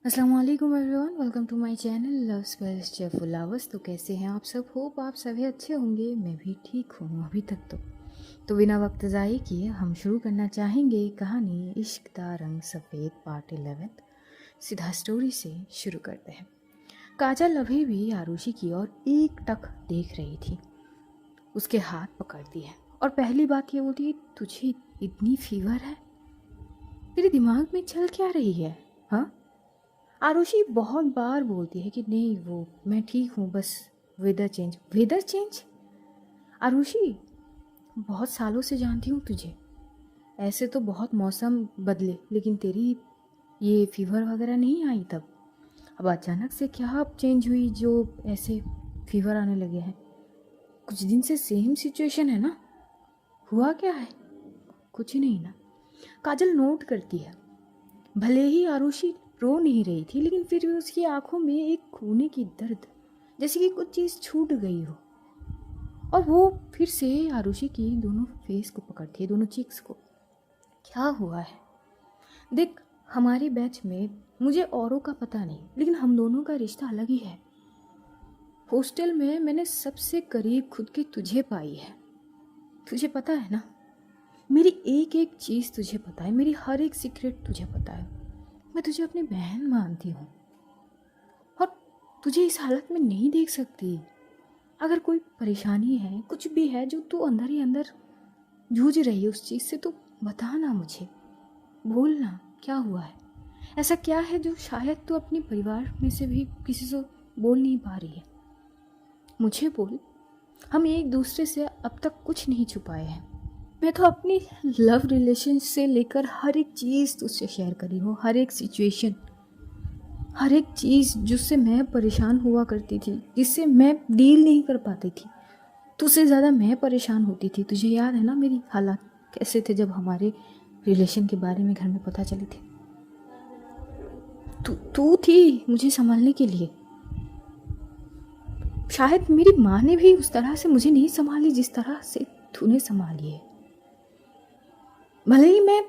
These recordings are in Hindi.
अस्सलाम वालेकुम everyone, welcome to my channel love space cheerful lovers. तो कैसे हैं आप सब? होप आप सभी अच्छे होंगे। मैं भी ठीक हूँ अभी तक तो बिना वक्त ज़ाये किए हम शुरू करना चाहेंगे कहानी इश्क दा रंग सफ़ेद पार्ट 11। सीधा स्टोरी से शुरू करते हैं। काजल अभी भी आरुषि की ओर एक टक देख रही थी। उसके हाथ पकड़ दिए और पहली बात ये बोली, तुझे इतनी फीवर है? तेरे दिमाग में चल क्या रही है? हाँ, आरुषि बहुत बार बोलती है कि नहीं वो मैं ठीक हूँ, बस weather change. Weather change? Arushi, बहुत सालों से जानती हूँ तुझे। ऐसे तो बहुत मौसम बदले, लेकिन तेरी ये फीवर वगैरह नहीं आई तब। अब अचानक से क्या चेंज हुई जो ऐसे फीवर आने लगे हैं? कुछ दिन से सेम सिचुएशन है ना? हुआ क्या है? कुछ नहीं ना? काजल नोट करती है। भले ही आरुषि रो नहीं रही थी, लेकिन फिर भी उसकी आंखों में एक खोने की दर्द, जैसे कि कुछ चीज़ छूट गई हो। और वो फिर से आरुषि की दोनों फेस को पकड़ती है, दोनों चीक्स को। क्या हुआ है? देख, हमारे बैच में मुझे औरों का पता नहीं, लेकिन हम दोनों का रिश्ता अलग ही है। हॉस्टल में मैंने सबसे करीब खुद के तुझे पाई है। तुझे पता है ना, मेरी एक एक चीज़ तुझे पता है, मेरी हर एक सीक्रेट तुझे पता है। मैं तुझे अपनी बहन मानती हूँ और तुझे इस हालत में नहीं देख सकती। अगर कोई परेशानी है, कुछ भी है जो तू अंदर ही अंदर जूझ रही है उस चीज़ से, तो बता ना मुझे, बोलना क्या हुआ है। ऐसा क्या है जो शायद तू अपने परिवार में से भी किसी से बोल नहीं पा रही है? मुझे बोल। हम एक दूसरे से अब तक कुछ नहीं छुपाए हैं। मैं तो अपनी लव रिलेशन से लेकर हर एक चीज़ तुझसे शेयर करी हूँ, हर एक सिचुएशन, हर एक चीज़ जिससे मैं परेशान हुआ करती थी, जिससे मैं डील नहीं कर पाती थी। तुझसे ज़्यादा मैं परेशान होती थी। तुझे याद है ना मेरी हालात कैसे थे जब हमारे रिलेशन के बारे में घर में पता चली थी? तू थी मुझे संभालने के लिए। शायद मेरी माँ ने भी उस तरह से मुझे नहीं संभाली जिस तरह से तूने संभाली है। भले ही मैं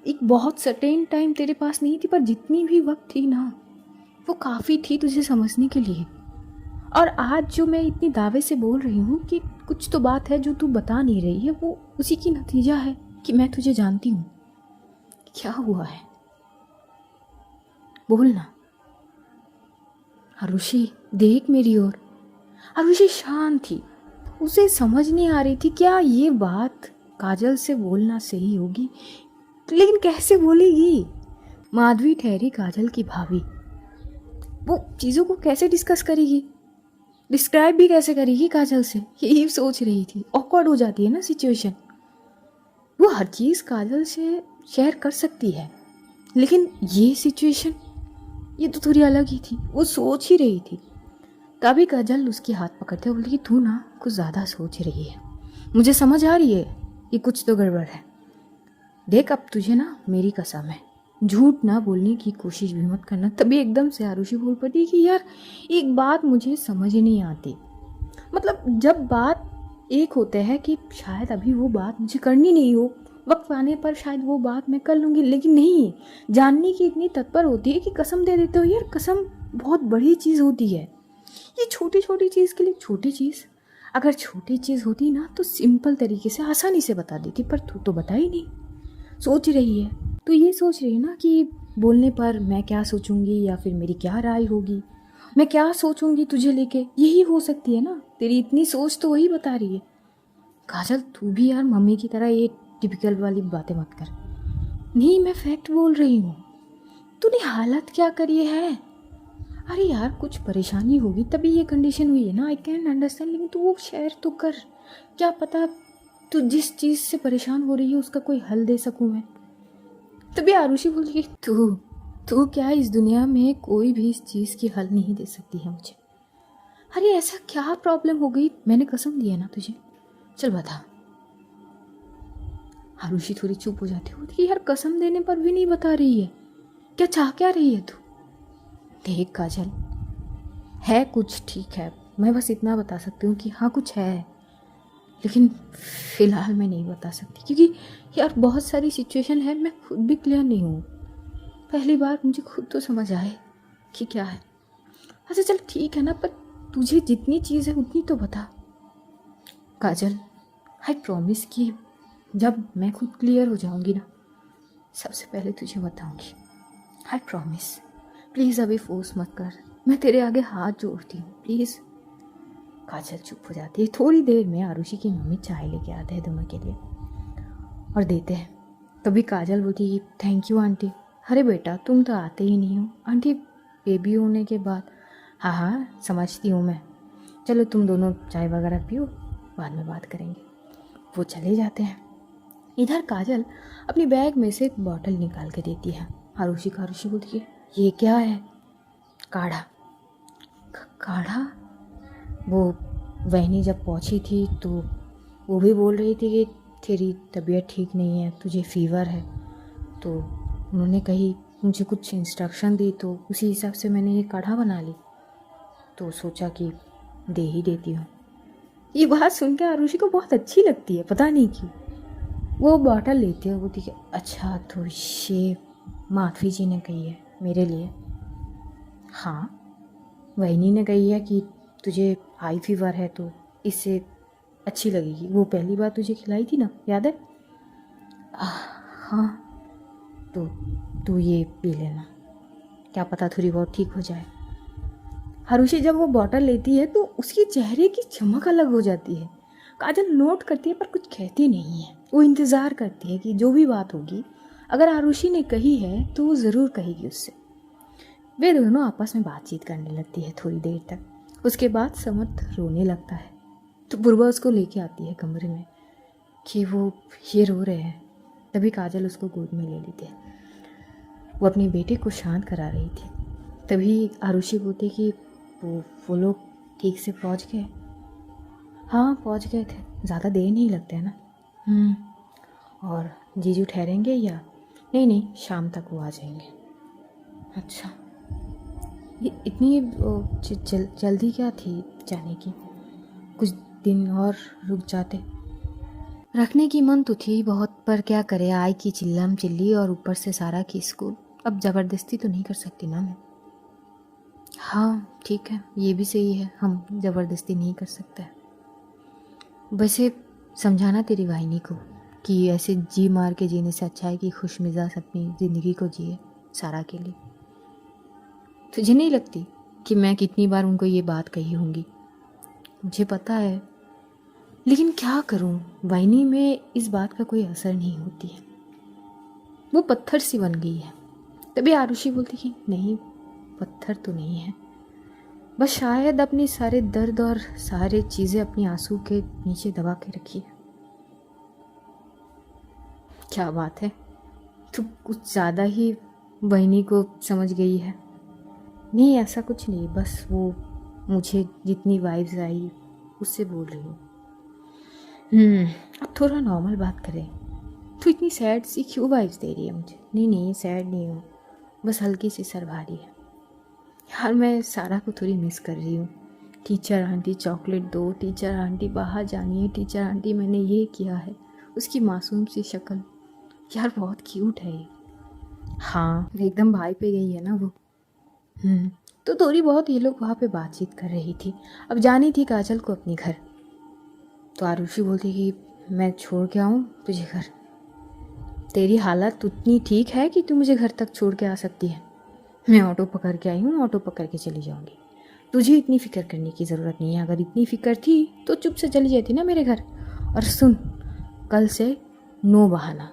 एक बहुत सर्टेन टाइम तेरे पास नहीं थी, पर जितनी भी वक्त थी ना, वो काफ़ी थी तुझे समझने के लिए। और आज जो मैं इतनी दावे से बोल रही हूँ कि कुछ तो बात है जो तू बता नहीं रही है, वो उसी की नतीजा है कि मैं तुझे जानती हूँ। क्या हुआ है? बोलना। आरुषि, देख मेरी ओर। आरुषि शांत थी। उसे समझ नहीं आ रही थी क्या ये बात काजल से बोलना सही होगी, लेकिन कैसे बोलेगी? माधवी ठहरी काजल की भाभी। वो चीज़ों को कैसे डिस्कस करेगी, डिस्क्राइब भी कैसे करेगी काजल से, यही सोच रही थी। ऑकवर्ड हो जाती है ना सिचुएशन। वो हर चीज़ काजल से शेयर कर सकती है, लेकिन ये सिचुएशन, ये तो थोड़ी अलग ही थी। वो सोच ही रही थी। तभी काजल उसके हाथ पकड़ते बोली कि तू ना कुछ ज़्यादा सोच रही है, मुझे समझ आ रही है कि कुछ तो गड़बड़ है। देख, अब तुझे ना मेरी कसम है, झूठ ना बोलने की कोशिश भी मत करना। तभी एकदम से आरुषि बोल पड़ी कि यार, एक बात मुझे समझ नहीं आती। मतलब जब बात एक होते हैं कि शायद अभी वो बात मुझे करनी नहीं हो, वक्त आने पर शायद वो बात मैं कर लूँगी, लेकिन नहीं, जानने की इतनी तत्पर होती है कि कसम दे देते हो। यार, कसम बहुत बड़ी चीज़ होती है। ये छोटी छोटी चीज़ के लिए छोटी चीज़, अगर छोटी चीज़ होती ना तो सिंपल तरीके से आसानी से बता देती, पर तू तो बता ही नहीं। सोच रही है तो ये सोच रही है ना कि बोलने पर मैं क्या सोचूंगी या फिर मेरी क्या राय होगी, मैं क्या सोचूंगी तुझे लेके, यही हो सकती है ना। तेरी इतनी सोच तो वही बता रही है। काजल, तू भी यार मम्मी की तरह ये टिपिकल वाली बातें मत कर। नहीं, मैं फैक्ट बोल रही हूँ। तूने हालत क्या करी है? अरे यार, कुछ परेशानी होगी तभी ये कंडीशन हुई है ना, आई कैन अंडरस्टैंड, लेकिन तू वो शेयर तो कर। क्या पता तू जिस चीज़ से परेशान हो रही है उसका कोई हल दे सकूँ मैं। तभी आरुषि बोली, तू तू क्या इस दुनिया में कोई भी इस चीज़ की हल नहीं दे सकती है मुझे। अरे ऐसा क्या प्रॉब्लम हो गई? मैंने कसम दी है ना तुझे, चल बता। आरुषि थोड़ी चुप हो जाती होती, यार कसम देने पर भी नहीं बता रही है, क्या चाह क्या रही है तू? देख काजल, है कुछ ठीक है, मैं बस इतना बता सकती हूँ कि हाँ कुछ है, लेकिन फ़िलहाल मैं नहीं बता सकती क्योंकि यार बहुत सारी सिचुएशन है, मैं खुद भी क्लियर नहीं हूँ। पहली बार मुझे खुद तो समझ आए कि क्या है। अच्छा चल ठीक है ना, पर तुझे जितनी चीज़ है उतनी तो बता। काजल, आई प्रॉमिस कि जब मैं खुद क्लियर हो जाऊंगी ना, सबसे पहले तुझे बताऊंगी। I promise. प्लीज़ अभी फोर्स मत कर, मैं तेरे आगे हाथ जोड़ती हूँ, प्लीज़। काजल चुप हो जाती है। थोड़ी देर में आरुषि की मम्मी चाय लेके आते हैं दोनों के लिए और देते हैं। तभी काजल बोलती है थैंक यू आंटी। अरे बेटा तुम तो आते ही नहीं हो आंटी, बेबी होने के बाद। हाँ हाँ समझती हूँ मैं, चलो तुम दोनों चाय वगैरह पियो, बाद में बात करेंगे। वो चले जाते हैं। इधर काजल अपनी बैग में से एक बॉटल निकाल के देती है आरुषि को। आरुषि बोलती है ये क्या है? काढ़ा। काढ़ा? वो वहनी जब पहुंची थी तो वो भी बोल रही थी कि तेरी तबीयत ठीक नहीं है, तुझे फीवर है, तो उन्होंने कही मुझे कुछ इंस्ट्रक्शन दी, तो उसी हिसाब से मैंने ये काढ़ा बना ली, तो सोचा कि दे ही देती हूँ। ये बात सुनकर आरुषि को बहुत अच्छी लगती है, पता नहीं क्यों। वो बॉटल लेती है, वो ठीक है, अच्छा तो ये माधवी जी ने कही है मेरे लिए। हाँ वहनी ने कही है कि तुझे हाई फीवर है तो इससे अच्छी लगेगी, वो पहली बार तुझे खिलाई थी ना, याद है? हाँ तो तू ये पी लेना, क्या पता थोड़ी बहुत ठीक हो जाए। आरुषि जब वो बॉटल लेती है तो उसके चेहरे की चमक अलग हो जाती है। काजल नोट करती है पर कुछ कहती नहीं है। वो इंतज़ार करती है कि जो भी बात होगी, अगर आरुषि ने कही है तो वो ज़रूर कहेगी उससे। वे दोनों आपस में बातचीत करने लगती है थोड़ी देर तक। उसके बाद समर्थ रोने लगता है तो पूर्वा उसको लेके आती है कमरे में कि वो ये रो रहे हैं। तभी काजल उसको गोद में ले लेती है। वो अपनी बेटी को शांत करा रही थी। तभी आरुषि बोलती कि वो लोग ठीक से पहुंच गए? हाँ पहुंच गए थे, ज़्यादा देर नहीं लगते है ना। और जीजू ठहरेंगे या? नहीं नहीं शाम तक वो आ जाएंगे। अच्छा ये इतनी जल्दी क्या थी जाने की? कुछ दिन और रुक जाते। रखने की मन तो थी बहुत, पर क्या करे, आय की चिल्लम चिल्ली और ऊपर से सारा की स्कूल। अब ज़बरदस्ती तो नहीं कर सकती ना मैं। हाँ ठीक है, ये भी सही है, हम ज़बरदस्ती नहीं कर सकते। वैसे समझाना तेरी वाहिनी को कि ऐसे जी मार के जीने से अच्छा है कि खुश मिजाज अपनी ज़िंदगी को जिए सारा के लिए। तुझे नहीं लगती कि मैं कितनी बार उनको ये बात कही होंगी? मुझे पता है, लेकिन क्या करूं, वाहिनी में इस बात का कोई असर नहीं होती है, वो पत्थर सी बन गई है। तभी आरुषि बोलती कि नहीं पत्थर तो नहीं है, बस शायद अपनी सारे दर्द और सारे चीज़ें अपनी आंसू के नीचे दबा के रखी है। क्या बात है, तू कुछ ज़्यादा ही बहनी को समझ गई है। नहीं ऐसा कुछ नहीं, बस वो मुझे जितनी वाइब्स आई उससे बोल रही हूँ। अब थोड़ा नॉर्मल बात करें। तू इतनी सैड सी क्यों वाइब्स दे रही है मुझे? नहीं नहीं सैड नहीं हूँ, बस हल्की सी सर भारी है। यार मैं सारा को थोड़ी मिस कर रही हूँ। टीचर आंटी चॉकलेट दो, टीचर आंटी बाहर जानिए, टीचर आंटी मैंने ये किया है, उसकी मासूम सी शक्ल, यार बहुत क्यूट है ये। हाँ एकदम भाई पे गई है ना वो। तो थोड़ी बहुत ये लोग वहाँ पे बातचीत कर रही थी। अब जानी थी काजल को अपने घर, तो आरुषि बोलती कि मैं छोड़ के आऊँ तुझे घर? तेरी हालत उतनी ठीक है कि तू मुझे घर तक छोड़ के आ सकती है? मैं ऑटो पकड़ के आई हूँ, ऑटो पकड़ के चली जाऊँगी, तुझे इतनी फिक्र करने की ज़रूरत नहीं है। अगर इतनी फिक्र थी तो चुप से चली जाती ना मेरे घर। और सुन, कल से नो बहाना,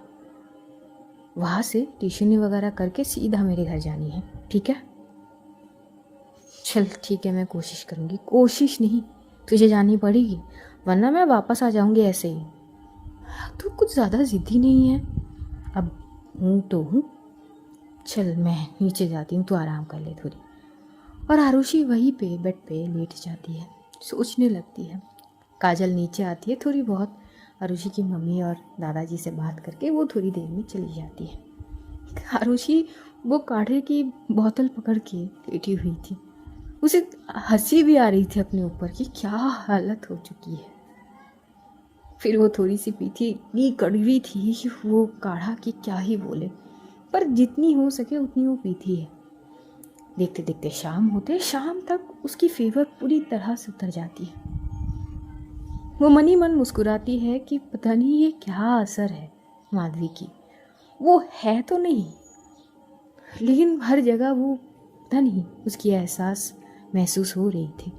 वहाँ से ट्यूशन वगैरह करके सीधा मेरे घर जानी है, ठीक है? चल ठीक है, मैं कोशिश करूँगी। कोशिश नहीं, तुझे जानी पड़ेगी, वरना मैं वापस आ जाऊँगी ऐसे ही। तू कुछ ज़्यादा ज़िद्दी नहीं है? अब हूँ तो हूँ, चल मैं नीचे जाती हूँ, तू आराम कर ले थोड़ी। और आरुषि वहीं पे बेड पे लेट जाती है, सोचने लगती है। काजल नीचे आती है, थोड़ी बहुत आरुषि की मम्मी और दादाजी से बात करके वो थोड़ी देर में चली जाती है। आरुषि वो काढ़े की बोतल पकड़ के लेटी हुई थी। उसे हंसी भी आ रही थी अपने ऊपर कि क्या हालत हो चुकी है। फिर वो थोड़ी सी पी थी, इतनी कड़वी थी कि वो काढ़ा की क्या ही बोले, पर जितनी हो सके उतनी वो पीती है। देखते देखते शाम होते, शाम तक उसकी फीवर पूरी तरह से उतर जाती है। वो मन ही मन मुस्कुराती है कि पता नहीं ये क्या असर है माधवी की, वो है तो नहीं, लेकिन हर जगह वो पता नहीं उसकी एहसास महसूस हो रही थी।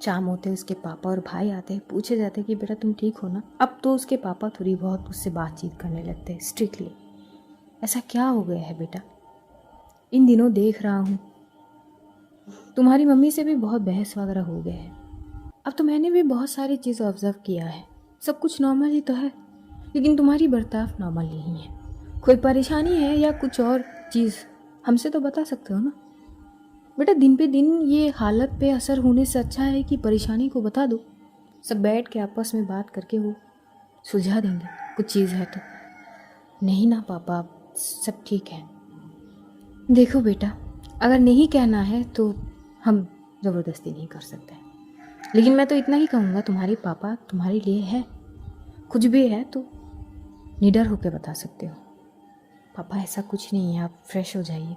शाम होते उसके पापा और भाई आते हैं, पूछे जाते हैं कि बेटा तुम ठीक हो ना। अब तो उसके पापा थोड़ी बहुत उससे बातचीत करने लगते हैं स्ट्रिक्टली। ऐसा क्या हो गया है बेटा, इन दिनों देख रहा हूँ तुम्हारी मम्मी से भी बहुत बहस वगैरह हो गए है। अब तो मैंने भी बहुत सारी चीज़ ऑब्जर्व किया है, सब कुछ नॉर्मल ही तो है, लेकिन तुम्हारी बर्ताव नॉर्मल नहीं है। कोई परेशानी है या कुछ और चीज़ हमसे तो बता सकते हो ना बेटा। दिन पे दिन ये हालत पे असर होने से अच्छा है कि परेशानी को बता दो, सब बैठ के आपस में बात करके वो सुलझा देंगे कुछ चीज़ है तो। नहीं ना पापा, सब ठीक है। देखो बेटा, अगर नहीं कहना है तो हम ज़बरदस्ती नहीं कर सकते, लेकिन मैं तो इतना ही कहूँगा तुम्हारे पापा तुम्हारे लिए है, कुछ भी है तो निडर होकर बता सकते हो। पापा ऐसा कुछ नहीं है, आप फ्रेश हो जाइए।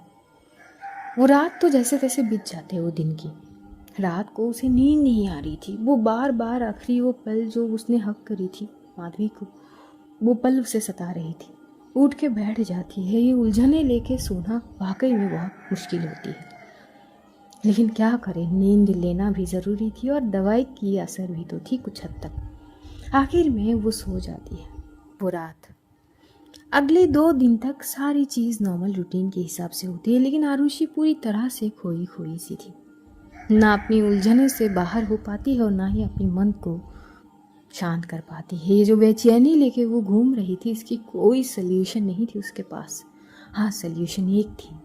वो रात तो जैसे तैसे बीत जाते, वो दिन की रात को उसे नींद नहीं आ रही थी। वो बार बार आखिरी वो पल जो उसने हक करी थी माधवी को, वो पल उसे सता रही थी। उठ के बैठ जाती है। ये उलझने लेके सोना वाकई में बहुत मुश्किल होती है, लेकिन क्या करे, नींद लेना भी ज़रूरी थी और दवाई की असर भी तो थी कुछ हद तक। आखिर में वो सो जाती है। वो रात अगले 2 दिन तक सारी चीज़ नॉर्मल रूटीन के हिसाब से होती है, लेकिन आरुषि पूरी तरह से खोई खोई सी थी। ना अपनी उलझने से बाहर हो पाती है और ना ही अपने मन को शांत कर पाती है। ये जो बेचैनी लेके वो घूम रही थी, इसकी कोई सल्यूशन नहीं थी उसके पास। हाँ, सल्यूशन एक थी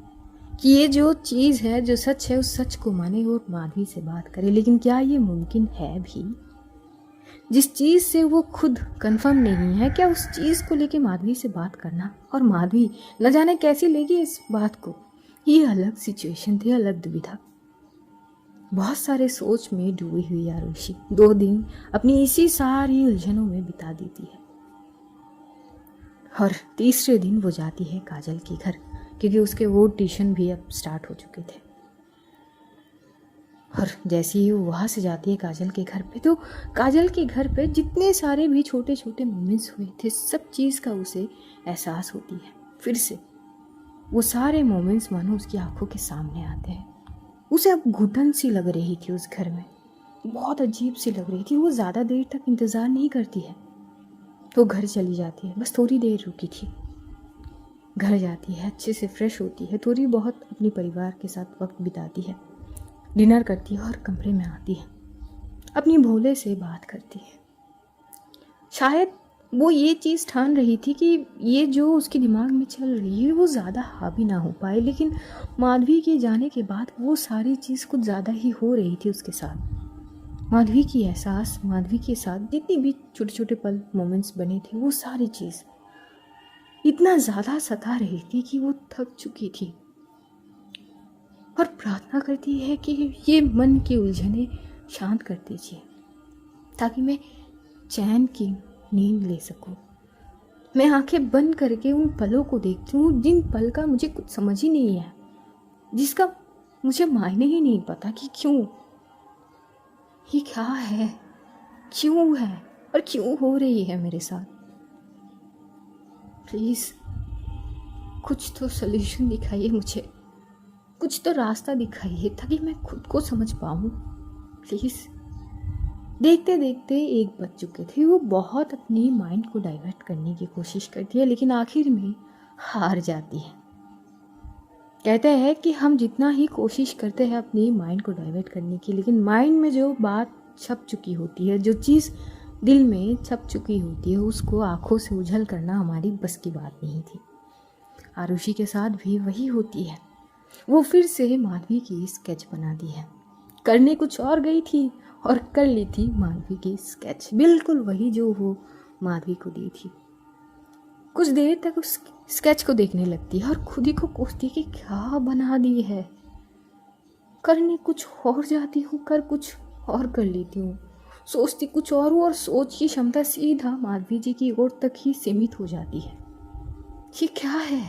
कि ये जो चीज़ है, जो सच है, उस सच को माने और माधवी से बात करे। लेकिन क्या ये मुमकिन है भी? जिस चीज़ से वो खुद कंफर्म नहीं है, क्या उस चीज़ को लेके माधवी से बात करना, और माधवी न जाने कैसी लेगी इस बात को। ये अलग सिचुएशन थी, अलग दुविधा। बहुत सारे सोच में डूबी हुई आरुषि 2 दिन अपनी इसी सारी उलझनों में बिता देती है। और तीसरे दिन वो जाती है काजल के घर, क्योंकि उसके वो ट्यूशन भी अब स्टार्ट हो चुके थे। और जैसे ही वो वहाँ से जाती है काजल के घर पे, तो काजल के घर पे जितने सारे भी छोटे छोटे मोमेंट्स हुए थे, सब चीज़ का उसे एहसास होती है। फिर से वो सारे मोमेंट्स मानो उसकी आंखों के सामने आते हैं। उसे अब घुटन सी लग रही थी उस घर में, बहुत अजीब सी लग रही थी। वो ज़्यादा देर तक इंतज़ार नहीं करती है, तो घर चली जाती है। बस थोड़ी देर रुकी थी, घर जाती है, अच्छे से फ्रेश होती है, थोड़ी बहुत अपने परिवार के साथ वक्त बिताती है, डिनर करती है और कमरे में आती है, अपनी भोले से बात करती है। शायद वो ये चीज़ ठान रही थी कि ये जो उसके दिमाग में चल रही है वो ज़्यादा हावी ना हो पाए, लेकिन माधवी के जाने के बाद वो सारी चीज़ कुछ ज़्यादा ही हो रही थी उसके साथ। माधवी की एहसास, माधवी के साथ जितनी भी छोटे छोटे पल मोमेंट्स बने थे, वो सारी चीज़ इतना ज़्यादा सता रही थी कि वो थक चुकी थी और प्रार्थना करती है कि ये मन की उलझने शांत कर दीजिए, ताकि मैं चैन की नींद ले सकूं। मैं आंखें बंद करके उन पलों को देखती हूँ जिन पल का मुझे कुछ समझ ही नहीं है, जिसका मुझे मायने ही नहीं पता कि क्यों, ये क्या है, क्यों है और क्यों हो रही है मेरे साथ। प्लीज़ कुछ तो सल्यूशन दिखाइए मुझे, कुछ तो रास्ता दिखाइए ताकि मैं खुद को समझ पाऊँ प्लीज़। देखते देखते 1 बज चुके थे। वो बहुत अपनी माइंड को डाइवर्ट करने की कोशिश करती है, लेकिन आखिर में हार जाती है। कहते हैं कि हम जितना ही कोशिश करते हैं अपनी माइंड को डाइवर्ट करने की, लेकिन माइंड में जो बात छप चुकी होती है, जो चीज़ दिल में छप चुकी होती है, उसको आंखों से उछल करना हमारी बस की बात नहीं थी। आरुषि के साथ भी वही होती है। वो फिर से माधवी की स्केच बना दी है, करने कुछ और गई थी और कर ली थी माधवी की स्केच, बिल्कुल वही जो वो माधवी को दी थी। कुछ देर तक उस स्केच को देखने लगती है और खुद ही को कोसती कि क्या बना दी है। करने कुछ और जाती हूँ, कर कुछ और कर लेती हूँ, सोचती कुछ और हूँ और सोच की क्षमता सीधा माधवी जी की ओर तक ही सीमित हो जाती है। ये क्या है?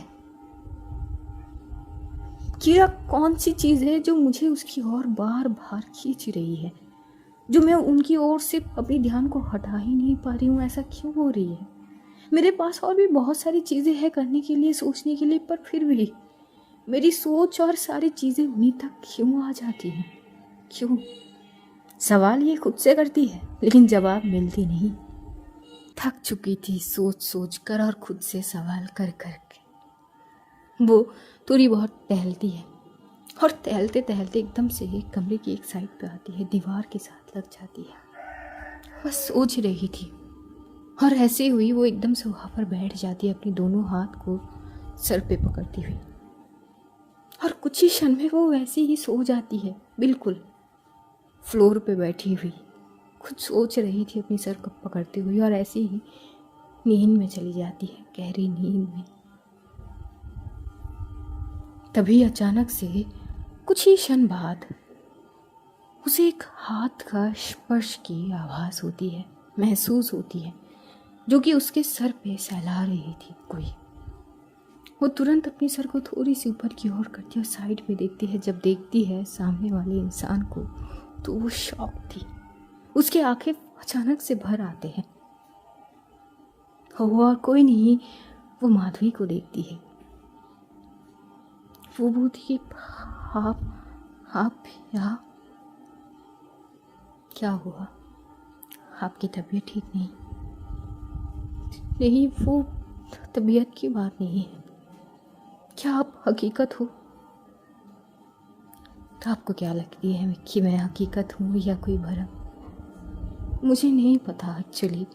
क्या कौन सी चीज़ है जो मुझे उसकी ओर बार बार खींच रही है, जो मैं उनकी ओर से अपने ध्यान को हटा ही नहीं पा रही हूँ? ऐसा क्यों हो रही है? मेरे पास और भी बहुत सारी चीज़ें हैं करने के लिए, सोचने के लिए, पर फिर भी मेरी सोच और सारी चीज़ें उन्हीं तक क्यों आ जाती हैं? क्यों? सवाल ये खुद से करती है, लेकिन जवाब मिलती नहीं। थक चुकी थी सोच सोच कर और खुद से सवाल कर कर के। वो थोड़ी बहुत टहलती है और टहलते टहलते एकदम से एक कमरे की एक साइड पे आती है, दीवार के साथ लग जाती है। बस सोच रही थी और ऐसे हुई वो एकदम से वहाँ पर बैठ जाती है, अपनी दोनों हाथ को सर पे पकड़ती हुई, और कुछ ही क्षण में वो वैसे ही सो जाती है, बिल्कुल फ्लोर पे बैठी हुई, कुछ सोच रही थी अपनी सर को पकड़ते हुए, और ऐसे ही नींद में चली जाती है, गहरी नींद में। तभी अचानक से कुछ ही क्षण बाद उसे एक हाथ का स्पर्श की आवाज़ होती है, महसूस होती है, जो कि उसके सर पे सहला रही थी कोई। वो तुरंत अपनी सर को थोड़ी सी ऊपर की ओर करती है और साइड में देखती है। जब देखती है सामने वाले इंसान को तो वो शॉक थी, उसके आंखें अचानक से भर आते हैं। वो और कोई नहीं, वो माधवी को देखती है। वो बोलती कि आप यहाँ क्या हुआ? आपकी तबीयत ठीक नहीं? नहीं, वो तबीयत की बात नहीं है। क्या आप हकीकत हो? तो आपको क्या लगती है कि मैं हकीकत हूँ या कोई भरम? मुझे नहीं पता एक्चुअली,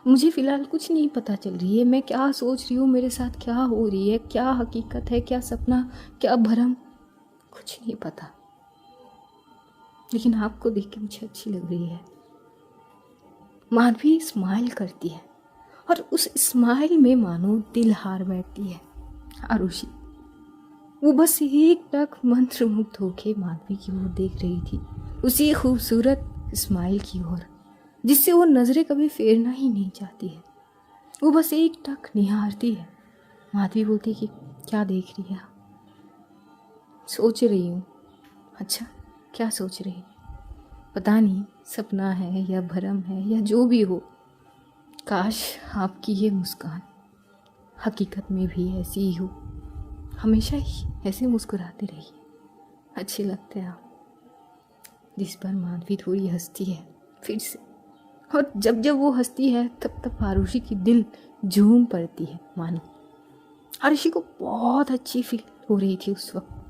मुझे फ़िलहाल कुछ नहीं पता चल रही है। मैं क्या सोच रही हूँ, मेरे साथ क्या हो रही है, क्या हकीकत है, क्या सपना, क्या भरम, कुछ नहीं पता। लेकिन आपको देख के मुझे अच्छी लग रही है। माधवी स्माइल करती है और उस स्माइल में मानो दिल हार बैठती है आरुषि। वो बस एक टक मंत्रमुग्ध होके माधवी की ओर देख रही थी, उसी खूबसूरत स्माइल की ओर जिससे वो नज़रें कभी फेरना ही नहीं चाहती है। वो बस एक टक निहारती है। माधवी बोलती कि क्या देख रही है? सोच रही हूँ। अच्छा, क्या सोच रही? पता नहीं सपना है या भरम है या जो भी हो, काश आपकी ये मुस्कान हकीकत में भी ऐसी ही हो, हमेशा ही ऐसे मुस्कुराते रहिए, अच्छे लगते हैं आप। जिस पर माधवी थोड़ी हंसती है फिर से, और जब जब वो हंसती है तब तब आरुषि की दिल झूम पड़ती है, मानो आरुषि को बहुत अच्छी फील हो रही थी उस वक्त।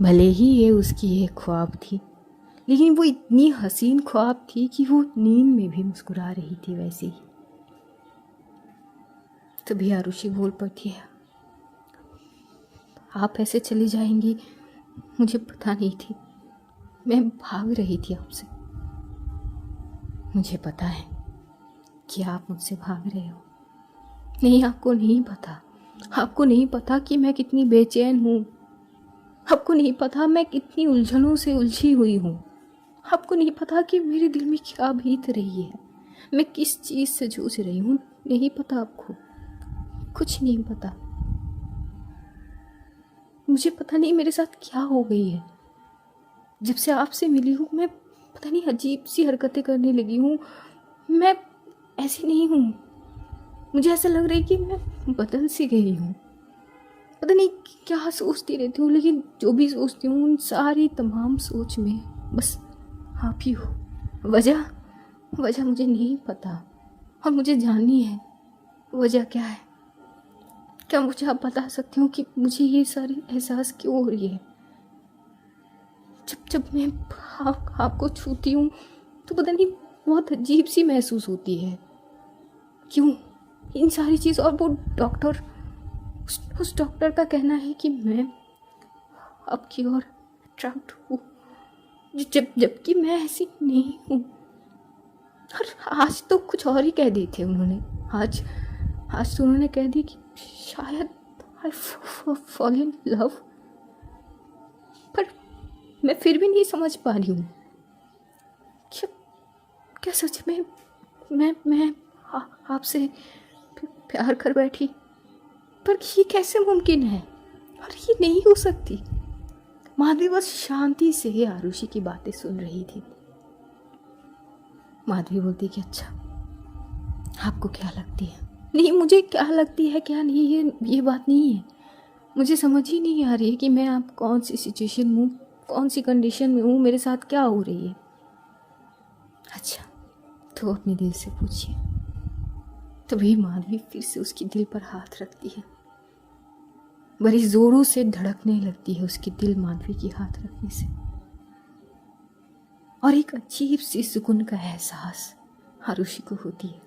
भले ही ये उसकी एक ख्वाब थी, लेकिन वो इतनी हसीन ख्वाब थी कि वो नींद में भी मुस्कुरा रही थी वैसे ही। तभी आरुषि बोल पड़ती है, आप ऐसे चली जाएंगी मुझे पता नहीं थी, मैं भाग रही थी आपसे। मुझे पता है कि आप मुझसे भाग रहे हो। नहीं, आपको नहीं पता, आपको नहीं पता कि मैं कितनी बेचैन हूँ, आपको नहीं पता मैं कितनी उलझनों से उलझी हुई हूँ, आपको नहीं पता कि मेरे दिल में क्या बीत रही है, मैं किस चीज़ से जूझ रही हूँ। नहीं पता आपको, कुछ नहीं पता। मुझे पता नहीं मेरे साथ क्या हो गई है। जब से आपसे मिली हूँ मैं पता नहीं अजीब सी हरकतें करने लगी हूँ। मैं ऐसी नहीं हूँ, मुझे ऐसा लग रहा है कि मैं बदल सी गई हूँ। पता नहीं क्या सोचती रहती हूँ, लेकिन जो भी सोचती हूँ उन सारी तमाम सोच में बस आप ही हो। वजह मुझे नहीं पता, और मुझे जाननी है वजह क्या है। क्या मुझे आप बता सकते हो कि मुझे ये सारी एहसास क्यों हो रही है? जब मैं आपको छूती हूँ तो पता नहीं बहुत अजीब सी महसूस होती है। क्यों इन सारी चीज़? और वो डॉक्टर, उस डॉक्टर का कहना है कि मैं आपकी ओर अट्रैक्ट हूँ, जबकि मैं ऐसी नहीं हूँ। और आज तो कुछ और ही कह दिए थे उन्होंने। आज तो उन्होंने कह दी कि शायद आई फॉल इन लव, पर मैं फिर भी नहीं समझ पा रही हूँ क्या सच में मैं आपसे प्यार कर बैठी। पर ये कैसे मुमकिन है? और ये नहीं हो सकती। माधवी बस शांति से आरुषि की बातें सुन रही थी। माधवी बोलती कि अच्छा, आपको क्या लगती है? नहीं, मुझे क्या लगती है क्या नहीं, ये बात नहीं है। मुझे समझ ही नहीं आ रही है कि मैं आप कौन सी सिचुएशन में हूँ, कौन सी कंडीशन में हूँ, मेरे साथ क्या हो रही है। अच्छा, तो अपने दिल से पूछिए। तभी माधवी फिर से उसके दिल पर हाथ रखती है। बड़ी जोरों से धड़कने लगती है उसकी दिल माधवी की हाथ रखने से, और एक अजीब सी सुकून का एहसास आरुषि को होती है।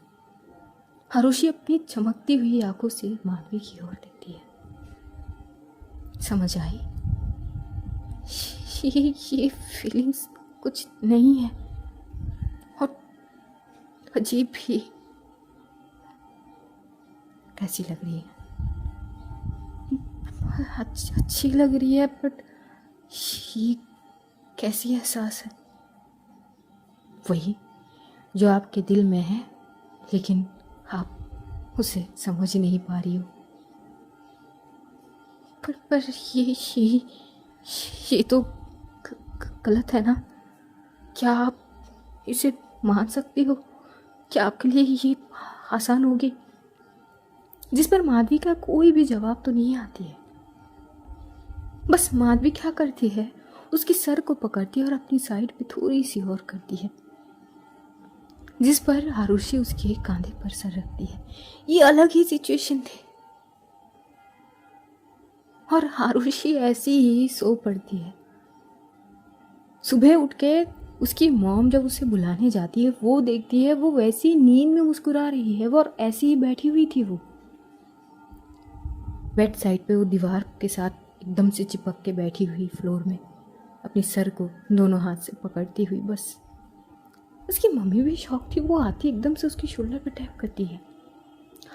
आरुषि अपनी चमकती हुई आंखों से माधवी की ओर देखती है। समझ आई, ये फीलिंग्स कुछ नहीं है और अजीब भी। कैसी लग रही है? अच्छी लग रही है, बट ये कैसी एहसास है? वही जो आपके दिल में है, लेकिन आप उसे समझ नहीं पा रही हो। पर ये तो गलत है ना? क्या आप इसे मान सकती हो? क्या आपके लिए ये आसान होगी? जिस पर माधवी का कोई भी जवाब तो नहीं आती है। बस माधवी क्या करती है, उसके सर को पकड़ती है और अपनी साइड पे थोड़ी सी और करती है, जिस पर आरुषि उसके कांधे पर सर रखती है। ये अलग ही सिचुएशन थी और आरुषि ऐसी ही सो पड़ती है। सुबह उठ के उसकी मॉम जब उसे बुलाने जाती है, वो देखती है वो वैसी नींद में मुस्कुरा रही है, वो और ऐसी ही बैठी हुई थी। वो बेड साइड पे वो दीवार के साथ एकदम से चिपक के बैठी हुई फ्लोर में, अपने सर को दोनों हाथ से पकड़ती हुई। बस उसकी मम्मी भी शॉक थी। वो आती एकदम से उसकी शोल्डर पे टैप करती है।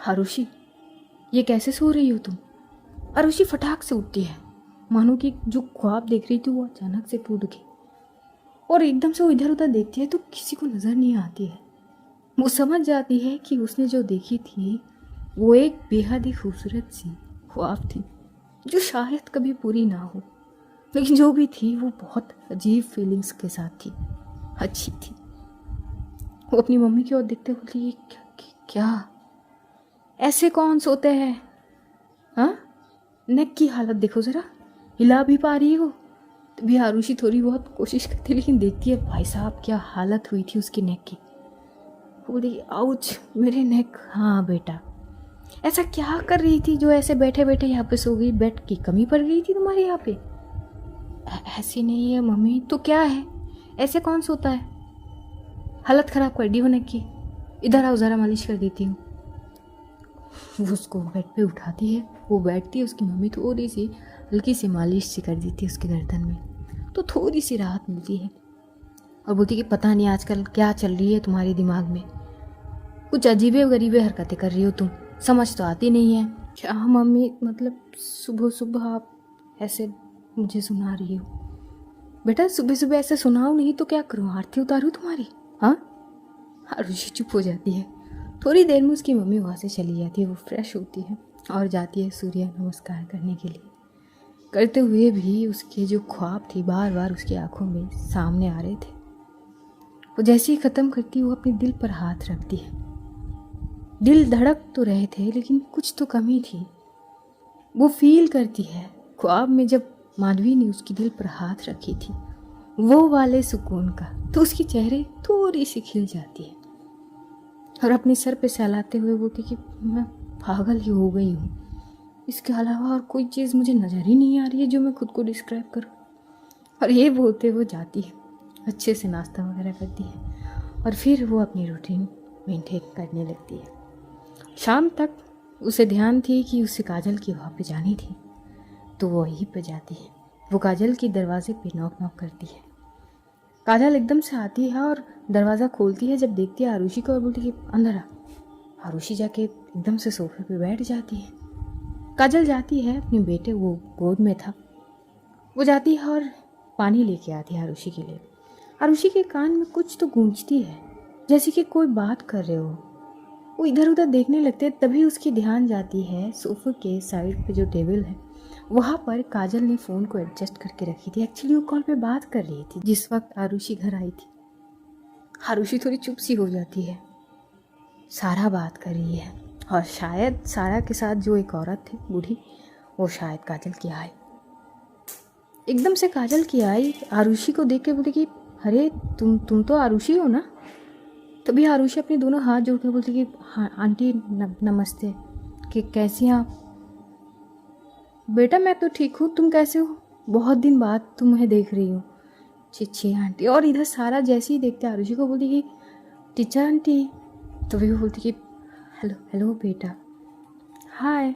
आरुषि, ये कैसे सो रही हो तुम? आरुषि फटाक से उठती है, मानो कि जो ख्वाब देख रही थी वो अचानक से टूट गई, और एकदम से वो इधर उधर देखती है तो किसी को नजर नहीं आती है। वो समझ जाती है कि उसने जो देखी थी वो एक बेहद ही खूबसूरत सी ख्वाब थी, जो शायद कभी पूरी ना हो, लेकिन जो भी थी वो बहुत अजीब फीलिंग्स के साथ थी, अच्छी थी। वो अपनी मम्मी की ओर देखते बोलती, ये क्या ऐसे कौन सोते हैं? हाँ, नेक की हालत देखो जरा, हिला भी पा रही हो? तभी आरुषि थोड़ी बहुत कोशिश करती, लेकिन देखती है भाई साहब क्या हालत हुई थी उसकी नेक की। बोली, आउच मेरे नेक। हाँ बेटा, ऐसा क्या कर रही थी जो ऐसे बैठे बैठे यहाँ पे सो गई? बेड की कमी पड़ गई थी तुम्हारे यहाँ पे? ऐसी नहीं है मम्मी। तो क्या है? ऐसे कौन सोता है? हालत खराब कर दी हो नेक की। इधर आओ, ज़रा मालिश कर देती हूँ। वो उसको बेड पे उठाती है, वो बैठती है, उसकी मम्मी थोड़ी सी हल्की सी मालिश सी कर देती है उसके गर्दन में, तो थोड़ी सी राहत मिलती है। और बोलती कि पता नहीं आजकल क्या चल रही है तुम्हारे दिमाग में, कुछ अजीबे गरीबे हरकतें कर रही हो तुम, समझ तो आती नहीं है। क्या मम्मी, मतलब सुबह सुबह आप ऐसे मुझे सुना रही हो? बेटा सुबह सुबह ऐसे सुनाओ नहीं तो क्या करूँ, आरती उतारूँ तुम्हारी? हाँ। आरुषि चुप हो जाती है। थोड़ी देर में उसकी मम्मी वहाँ से चली जाती है। वो फ्रेश होती है और जाती है सूर्य नमस्कार करने के लिए। करते हुए भी उसके जो ख्वाब थी बार बार उसकी आंखों में सामने आ रहे थे। वो जैसे ही ख़त्म करती वो अपने दिल पर हाथ रखती है। दिल धड़क तो रहे थे लेकिन कुछ तो कमी थी। वो फील करती है ख्वाब में जब माधवी ने उसकी दिल पर हाथ रखी थी वो वाले सुकून का, तो उसकी चेहरे थोड़ी सी खिल जाती है और अपने सर पे सहलाते हुए बोलती कि मैं पागल ही हो गई हूँ, इसके अलावा और कोई चीज़ मुझे नज़र ही नहीं आ रही है जो मैं खुद को डिस्क्राइब करूँ। और ये बोलते वो जाती है, अच्छे से नाश्ता वगैरह करती है और फिर वो अपनी रूटीन मेंटेन करने लगती है। शाम तक उसे ध्यान थी कि उसे काजल की वहाँ पे जानी थी, तो वो वहीं पे जाती है। वो काजल के दरवाजे पे नॉक नॉक करती है। काजल एकदम से आती है और दरवाज़ा खोलती है जब देखती है आरुषि को और बोलती है अंदर आ। आरुषि जाके एकदम से सोफे पे बैठ जाती है। काजल जाती है अपने बेटे, वो गोद में था, वो जाती है और पानी लेके आती है आरुषि के लिए। आरुषि के कान में कुछ तो गूंजती है, जैसे कि कोई बात कर रहे हो। वो इधर उधर देखने लगते हैं, तभी उसकी ध्यान जाती है सोफे के साइड पे जो टेबल है वहाँ पर काजल ने फ़ोन को एडजस्ट करके रखी थी। एक्चुअली वो कॉल पे बात कर रही थी जिस वक्त आरुषि घर आई थी। आरुषि थोड़ी चुप सी हो जाती है। सारा बात कर रही है और शायद सारा के साथ जो एक औरत थी बूढ़ी, वो शायद काजल की आई। एकदम से काजल की आई आरुषि को देख के बोली कि अरे तुम तो आरुषि हो ना। तभी आरुषि अपने दोनों हाथ जोड़ कर बोलती कि हाँ आंटी नमस्ते, कि कैसी हैं आप? बेटा मैं तो ठीक हूँ, तुम कैसे हो? बहुत दिन बाद तुम्हें देख रही हूँ। छी आंटी। और इधर सारा जैसे ही देखते आरुषि को बोलती कि टीचर आंटी। तो भी वो बोलती कि हेलो हेलो बेटा, हाय,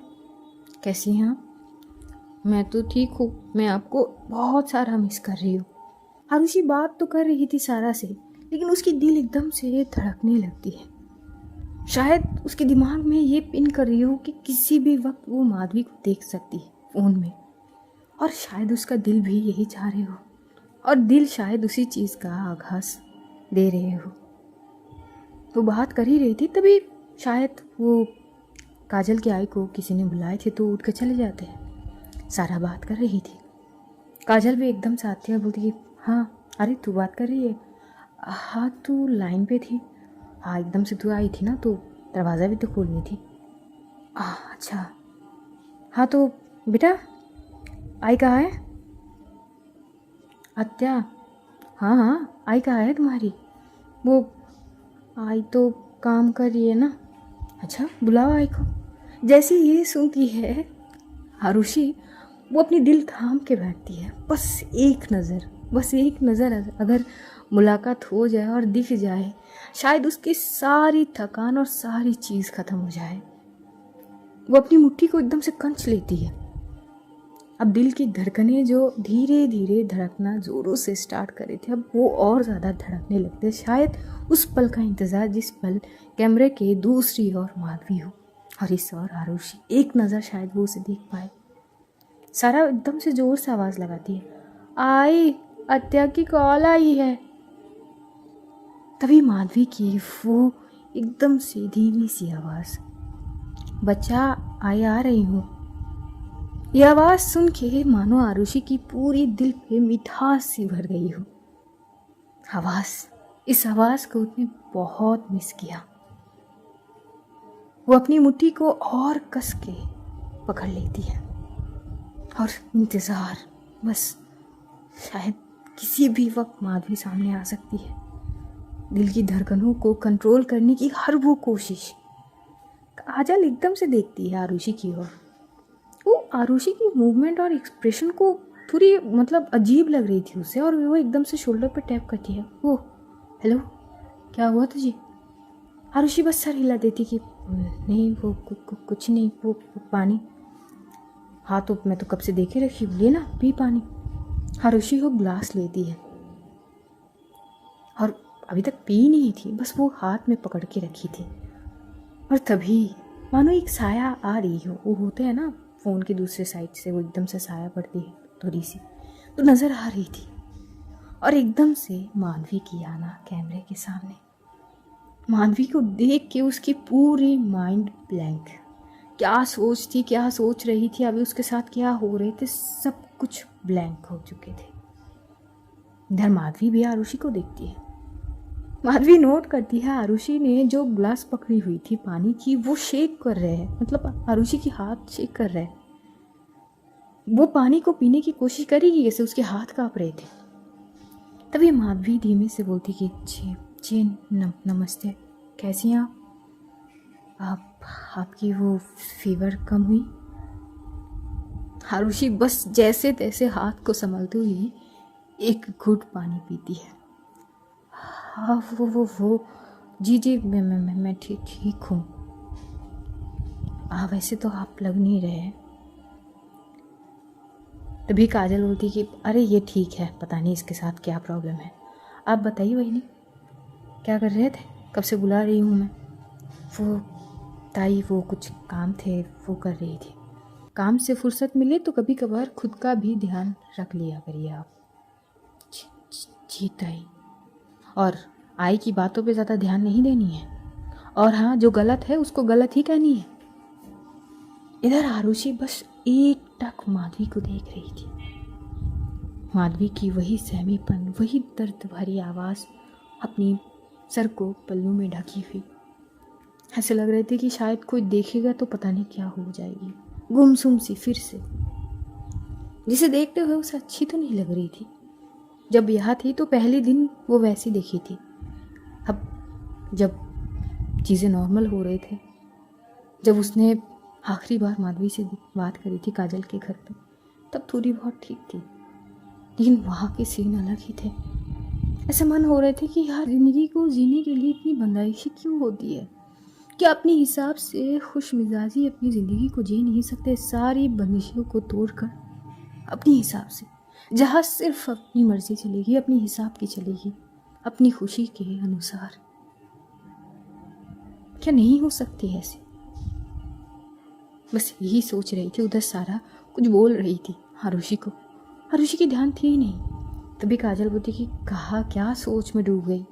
कैसी हैं आप? मैं तो ठीक हूँ, मैं आपको बहुत सारा मिस कर रही हूँ। आरुषि बात तो कर रही थी सारा से, लेकिन उसकी दिल एकदम से धड़कने लगती है। शायद उसके दिमाग में ये पिन कर रही हो कि किसी भी वक्त वो माधवी को देख सकती है फ़ोन में, और शायद उसका दिल भी यही चाह रहे हो, और दिल शायद उसी चीज़ का आभास दे रहे हो। वो बात कर ही रही थी, तभी शायद वो काजल की आई को किसी ने बुलाए थे तो उठ कर चले जाते हैं। सारा बात कर रही थी, काजल भी एकदम से आती है, बोलती कि हाँ अरे तू बात कर रही है? हाँ तू लाइन पे थी? हाँ एकदम से तू आई थी ना, तो दरवाज़ा भी तो खोलनी थी। अच्छा हाँ, तो बेटा आई कहाँ है? अत्या, हाँ हाँ आई कहाँ है तुम्हारी? वो आई तो काम कर रही है ना। अच्छा बुलाओ आई को। जैसे ये सुनती है आरुषि, वो अपनी दिल थाम के बैठती है। बस एक नज़र अगर मुलाकात हो जाए और दिख जाए, शायद उसकी सारी थकान और सारी चीज़ ख़त्म हो जाए। वो अपनी मुट्ठी को एकदम से कंच लेती है। अब दिल की धड़कनें जो धीरे धीरे धड़कना ज़ोरों से स्टार्ट करे थे, अब वो और ज़्यादा धड़कने लगते। शायद उस पल का इंतज़ार जिस पल कैमरे के दूसरी ओर माधवी हो और इस ओर आरुषि। एक नज़र शायद वो उसे देख पाए। सारा एकदम से ज़ोर से आवाज़ लगाती है, आई अत्या की कॉल आई है। तभी माधवी की वो एकदम से धीमी सी आवाज़, बच्चा आई आ रही हूँ। यह आवाज़ सुन के मानो आरुषि की पूरी दिल पे मिठास सी भर गई हो। इस आवाज़ को उसने बहुत मिस किया। वो अपनी मुट्ठी को और कस के पकड़ लेती है और इंतज़ार, बस शायद किसी भी वक्त माधवी सामने आ सकती है। दिल की धड़कनों को कंट्रोल करने की हर वो कोशिश। काजल एकदम से देखती है आरुषि की ओर। वो आरुषि की मूवमेंट और एक्सप्रेशन को थोड़ी अजीब लग रही थी उसे, और वो एकदम से शोल्डर पे टैप करती है। वो हेलो, क्या हुआ तुझे? आरुषि बस सर हिला देती कि नहीं वो कुछ नहीं, वो पानी। हाँ तो मैं तो कब से देखे रखी हूँ, ले ना पी पानी। आरुषि वो ग्लास लेती है और अभी तक पी नहीं थी, बस वो हाथ में पकड़ के रखी थी। और तभी मानो एक साया आ रही हो। वो होते हैं ना फ़ोन की दूसरे साइड से, वो एकदम से साया पड़ती है थोड़ी सी, तो नज़र आ रही थी। और एकदम से माधवी की आना कैमरे के सामने। माधवी को देख के उसकी पूरी माइंड ब्लैंक। क्या सोच रही थी, अभी उसके साथ क्या हो रहे थे, सब कुछ ब्लैंक हो चुके थे। इधर माधवी भी आरुषि को देखती है। माधवी नोट करती है आरुषि ने जो ग्लास पकड़ी हुई थी पानी की, वो शेक कर रहे हैं, आरुषि की हाथ शेक कर रहे हैं। वो पानी को पीने की कोशिश करेगी जैसे उसके हाथ कांप रहे थे। तभी माधवी धीमे से बोलती कि जी नमस्ते, कैसी हैं आपकी वो फीवर कम हुई? आरुषि बस जैसे तैसे हाथ को संभालते हुए एक घूंट पानी पीती है। हाँ वो जी मैं ठीक हूँ। वैसे तो आप लग नहीं रहे हैं। तभी काजल बोलती कि अरे ये ठीक है, पता नहीं इसके साथ क्या प्रॉब्लम है। आप बताइए बहनी, क्या कर रहे थे? कब से बुला रही हूँ मैं। वो ताई वो कुछ काम थे वो कर रही थी। काम से फुर्सत मिले तो कभी कभार खुद का भी ध्यान रख लिया करिए आप। जी ताई। और आई की बातों पे ज़्यादा ध्यान नहीं देनी है, और हाँ जो गलत है उसको गलत ही कहनी है। इधर आरुषि बस एक एकटक माधवी को देख रही थी। माधवी की वही सहमीपन, वही दर्द भरी आवाज़ अपनी सर को पल्लू में ढकी हुई। ऐसे लग रहे थे कि शायद कोई देखेगा तो पता नहीं क्या हो जाएगी, गुमसुम सी फिर से। जिसे देखते हुए उसे अच्छी तो नहीं लग रही थी। जब यहाँ थी तो पहले दिन वो वैसी देखी थी। अब जब चीज़ें नॉर्मल हो रहे थे, जब उसने आखिरी बार माधवी से बात करी थी काजल के घर पे, तब थोड़ी बहुत ठीक थी, लेकिन वहाँ के सीन अलग ही थे। ऐसे मन हो रहे थे कि यार ज़िंदगी को जीने के लिए इतनी बंदाइशी क्यों होती है? क्या अपने हिसाब से खुश मिजाजी अपनी ज़िंदगी को जी नहीं सकते? सारी बंदिशों को तोड़कर अपने हिसाब से, जहाँ सिर्फ अपनी मर्जी चलेगी, अपनी हिसाब की चलेगी, अपनी खुशी के अनुसार। क्या नहीं हो सकती ऐसे? बस यही सोच रही थी। उधर सारा कुछ बोल रही थी आरुषि को। आरुषि की ध्यान थी ही नहीं। तभी काजल बोलती कि कहा क्या सोच में डूब गई,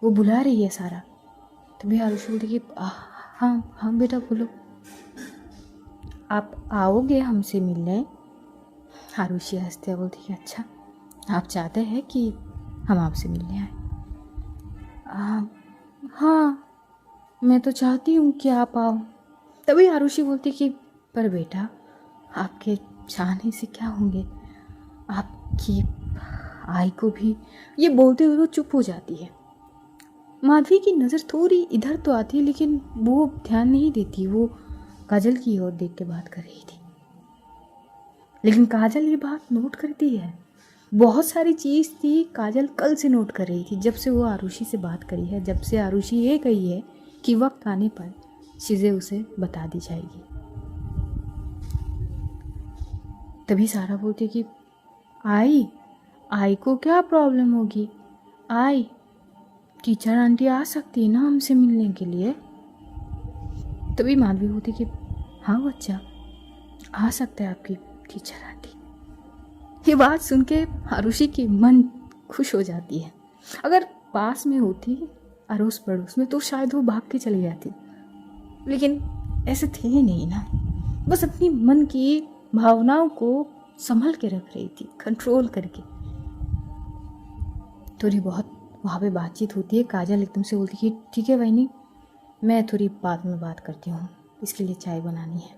वो बुला रही है सारा। तभी आरुषि बोलती कि हाँ हाँ बेटा बोलो, आप आओगे हमसे मिलने? आरुषि हंसते हुए बोलती कि अच्छा, आप चाहते हैं कि हम आपसे मिलने आए? हाँ, मैं तो चाहती हूँ कि आप आओ। तभी आरुषि बोलती कि पर बेटा, आपके चाहने से क्या होंगे, आपकी आई को भी। ये बोलते हुए वो चुप हो जाती है। माधवी की नज़र थोड़ी इधर तो आती है, लेकिन वो ध्यान नहीं देती। वो काजल की ओर देख के बात कर रही थी। लेकिन काजल ये बात नोट करती है। बहुत सारी चीज़ थी काजल कल से नोट कर रही थी, जब से वो आरुषि से बात करी है, जब से आरुषि ये कही है कि वक्त आने पर चीज़ें उसे बता दी जाएगी। तभी सारा बोलती कि आई को क्या प्रॉब्लम होगी? आई टीचर आंटी आ सकती है ना हमसे मिलने के लिए? तभी माधवी बोलती कि हाँ बच्चा, आ सकता है आपकी टीचर आंटी। ये बात सुन के आरुषि की मन खुश हो जाती है। अगर पास में होती अड़ोस पड़ोस में तो शायद वो भाग के चली जाती, लेकिन ऐसे थे ही नहीं ना। बस अपनी मन की भावनाओं को संभल के रख रही थी, कंट्रोल करके। थोड़ी बहुत वहाँ पे बातचीत होती है। काजल एकदम से बोलती कि ठीक है बहनी, मैं थोड़ी बाद में बात करती हूँ, इसके लिए चाय बनानी है।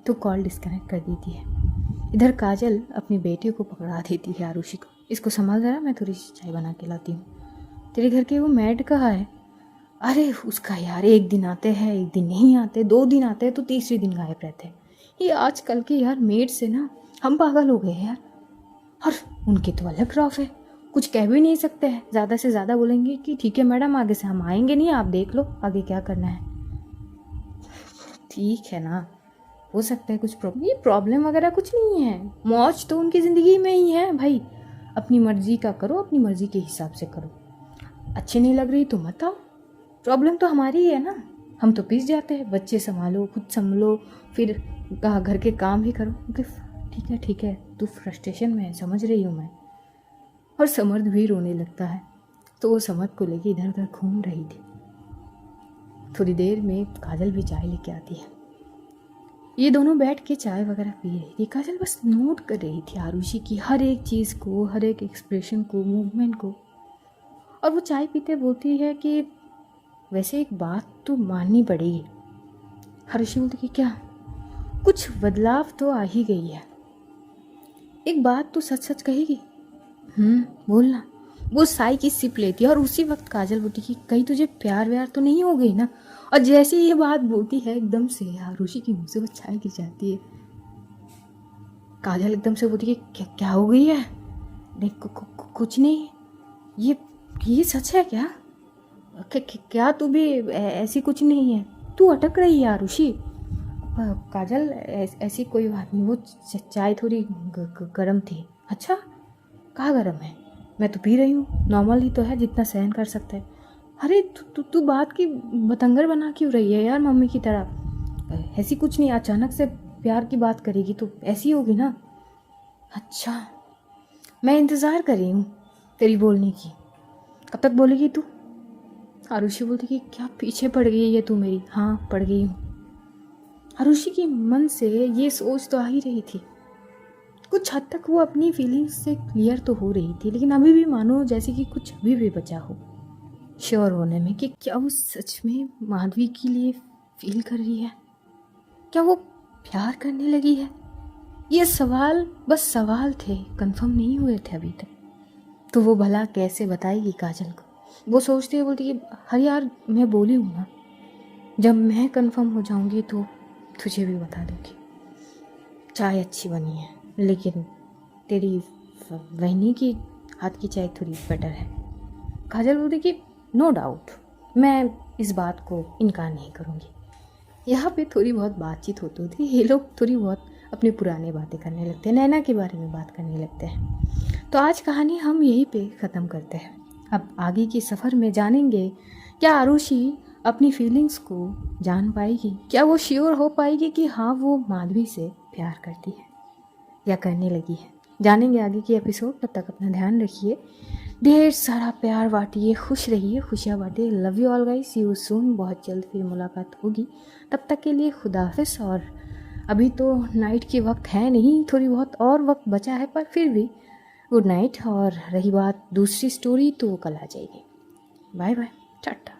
तो कॉल डिस्कनेक्ट कर देती है। इधर काजल अपनी बेटी को पकड़ा देती है आरुषि को, इसको संभाल जरा, मैं थोड़ी सी चाय बना के लाती हूँ। तेरे घर के वो मैड कहाँ है? अरे उसका यार, एक दिन आते हैं, एक दिन नहीं आते, 2 दिन आते हैं तो तीसरे दिन गायब रहते हैं। ये आजकल के यार मेड से ना हम पागल हो गए यार। और उनके तो अलग रौफ है, कुछ कह भी नहीं सकते हैं। ज़्यादा से ज़्यादा बोलेंगे कि ठीक है मैडम, आगे से हम आएंगे नहीं, आप देख लो आगे क्या करना है। ठीक है ना, हो सकता है कुछ प्रॉब्लम, ये प्रॉब्लम वगैरह कुछ नहीं है। मौज तो उनकी ज़िंदगी में ही है भाई। अपनी मर्जी का करो, अपनी मर्जी के हिसाब से करो। अच्छी नहीं लग रही तो मत आओ, प्रॉब्लम तो हमारी ही है ना। हम तो पिस जाते हैं, बच्चे संभालो, खुद संभालो, फिर घर के काम भी करो। ठीक है, तू फ्रस्ट्रेशन में है, समझ रही हूँ मैं। और समर्थ भी रोने लगता है, तो वो समर्थ को लेके इधर उधर घूम रही थी। थोड़ी देर में काजल भी चाय लेके आती है। ये दोनों बैठ के चाय वगैरह पी रही थी। काजल बस नोट कर रही थी आरुषि की हर एक चीज़ को, हर एक एक्सप्रेशन को, मूवमेंट को। और वो चाय पीते बोलती है कि वैसे एक बात तो माननी पड़ेगी। आरुषि बोलती कि क्या? कुछ बदलाव तो आ ही गई है, एक बात तो सच सच कहेगी? बोलना। वो साई की सिप लेती है और उसी वक्त काजल बोलती कि कहीं तुझे प्यार व्यार तो नहीं हो गई ना? और जैसे ये बात बोलती है एकदम से आरुषि की मुंह से वो चाय गिर जाती है। काजल एकदम से बोलती कि क्या हो गई है? नहीं कुछ नहीं, ये सच है क्या? क्या तू भी ऐसी कुछ नहीं है? तू अटक रही है आरुषि। काजल ऐसी कोई बात नहीं, वो चाय थोड़ी गर्म थी। अच्छा, कहाँ गर्म है? मैं तो पी रही हूँ, नॉर्मल ही तो है, जितना सहन कर सकते हैं। अरे तू बात की बतंगर बना क्यों रही है यार मम्मी की तरह? ऐसी कुछ नहीं, अचानक से प्यार की बात करेगी तो ऐसी होगी ना। अच्छा, मैं इंतज़ार कर रही हूँ तेरी बोलने की, कब तक बोलेगी तू? आरुषि बोलती कि क्या पीछे पड़ गई है तू मेरी? हाँ, पड़ गई हूँ। आरुषि के मन से ये सोच तो आ ही रही थी कुछ हद तक वो अपनी फीलिंग्स से क्लियर तो हो रही थी, लेकिन अभी भी मानो जैसे कि कुछ अभी भी बचा हो श्योर होने में कि क्या वो सच में माधवी के लिए फील कर रही है, क्या वो प्यार करने लगी है। ये सवाल बस सवाल थे, कंफर्म नहीं हुए थे अभी तक। तो वो भला कैसे बताएगी काजल को। वो सोचती है, बोलती कि अरे यार मैं बोली हूँ ना, जब मैं कंफर्म हो जाऊंगी तो तुझे भी बता दूंगी। चाय अच्छी बनी है, लेकिन तेरी बहनी की हाथ की चाय थोड़ी बेटर है। काजल बोलती कि नो डाउट, मैं इस बात को इनकार नहीं करूँगी। यहाँ पे थोड़ी बहुत बातचीत होती थी, ये लोग थोड़ी बहुत अपनी पुरानी बातें करने लगते हैं, नैना के बारे में बात करने लगते हैं। तो आज कहानी हम यहीं पे ख़त्म करते हैं। अब आगे के सफ़र में जानेंगे क्या आरुषि अपनी फीलिंग्स को जान पाएगी, क्या वो श्योर हो पाएगी कि हाँ वो माधवी से प्यार करती है या करने लगी है। जानेंगे आगे की एपिसोड। तब तक अपना ध्यान रखिए, ढेर सारा प्यार बांटिए, खुश रहिए, खुशियाँ बांटिए। Love you all guys, see you soon. बहुत जल्द फिर मुलाकात होगी, तब तक के लिए खुदा हाफिज़। और अभी तो नाइट के वक्त है नहीं, थोड़ी बहुत और वक्त बचा है, पर फिर भी गुड नाइट। और रही बात दूसरी स्टोरी तो वो कल आ जाएगी। Bye bye, Tata.